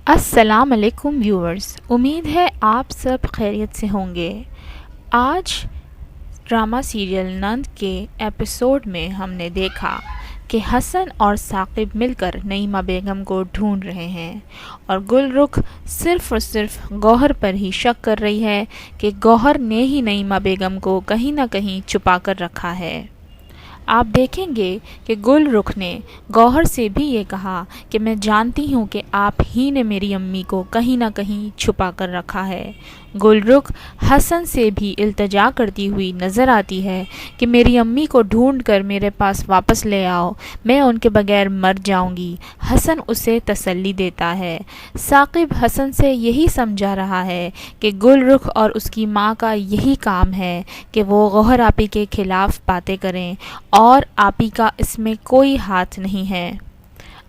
السلام علیکم ویورز، امید ہے آپ سب خیریت سے ہوں گے۔ آج ڈرامہ سیریل نند کے ایپیسوڈ میں ہم نے دیکھا کہ حسن اور ثاقب مل کر نعیمہ بیگم کو ڈھونڈ رہے ہیں اور گل رخ صرف اور صرف گوہر پر ہی شک کر رہی ہے کہ گوہر نے ہی نعیمہ بیگم کو کہیں نہ کہیں چھپا کر رکھا ہے۔ آپ دیکھیں گے کہ گل رخ نے گوہر سے بھی یہ کہا کہ میں جانتی ہوں کہ آپ ہی نے میری امی کو کہیں نہ کہیں چھپا کر رکھا ہے۔ گل رخ حسن سے بھی التجا کرتی ہوئی نظر آتی ہے کہ میری امی کو ڈھونڈ کر میرے پاس واپس لے آؤ، میں ان کے بغیر مر جاؤں گی۔ حسن اسے تسلی دیتا ہے۔ ثاقب حسن سے یہی سمجھا رہا ہے کہ گل رخ اور اس کی ماں کا یہی کام ہے کہ وہ گوہر آپی کے خلاف باتیں کریں اور آپی کا اس میں کوئی ہاتھ نہیں ہے۔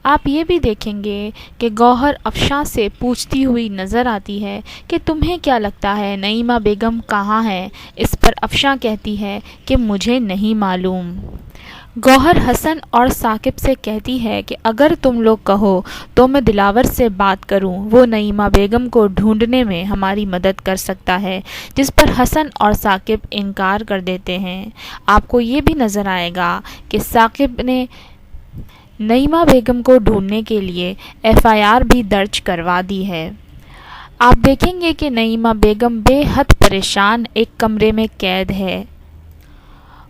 آپ یہ بھی دیکھیں گے کہ گوہر افشاں سے پوچھتی ہوئی نظر آتی ہے کہ تمہیں کیا لگتا ہے نعیمہ بیگم کہاں ہے؟ اس پر افشاں کہتی ہے کہ مجھے نہیں معلوم۔ گوہر حسن اور ثاقب سے کہتی ہے کہ اگر تم لوگ کہو تو میں دلاور سے بات کروں، وہ نعیمہ بیگم کو ڈھونڈنے میں ہماری مدد کر سکتا ہے، جس پر حسن اور ثاقب انکار کر دیتے ہیں۔ آپ کو یہ بھی نظر آئے گا کہ ثاقب نے نعیمہ بیگم کو ڈھونڈنے کے لیے FIR بھی درج کروا دی ہے۔ آپ دیکھیں گے کہ نعیمہ بیگم بے حد پریشان ایک کمرے میں قید ہے۔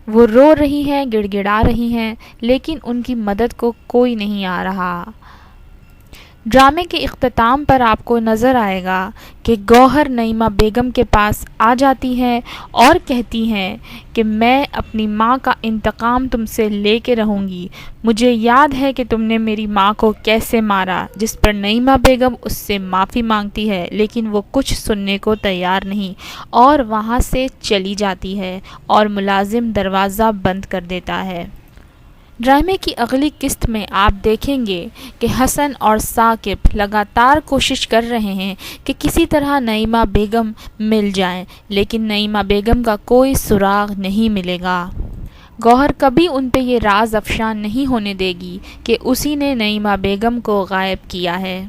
وہ رو رہی ہیں، گڑ گڑا رہی ہیں، لیکن ان کی مدد کو کوئی نہیں آ رہا۔ ڈرامے کے اختتام پر آپ کو نظر آئے گا کہ گوہر نعیمہ بیگم کے پاس آ جاتی ہیں اور کہتی ہیں کہ میں اپنی ماں کا انتقام تم سے لے کے رہوں گی۔ مجھے یاد ہے کہ تم نے میری ماں کو کیسے مارا، جس پر نعیمہ بیگم اس سے معافی مانگتی ہے، لیکن وہ کچھ سننے کو تیار نہیں اور وہاں سے چلی جاتی ہے اور ملازم دروازہ بند کر دیتا ہے۔ ڈرامے کی اگلی قسط میں آپ دیکھیں گے کہ حسن اور ثاقب لگاتار کوشش کر رہے ہیں کہ کسی طرح نعیمہ بیگم مل جائیں، لیکن نعیمہ بیگم کا کوئی سراغ نہیں ملے گا۔ گوہر کبھی ان پہ یہ راز افشاں نہیں ہونے دے گی کہ اسی نے نعیمہ بیگم کو غائب کیا ہے۔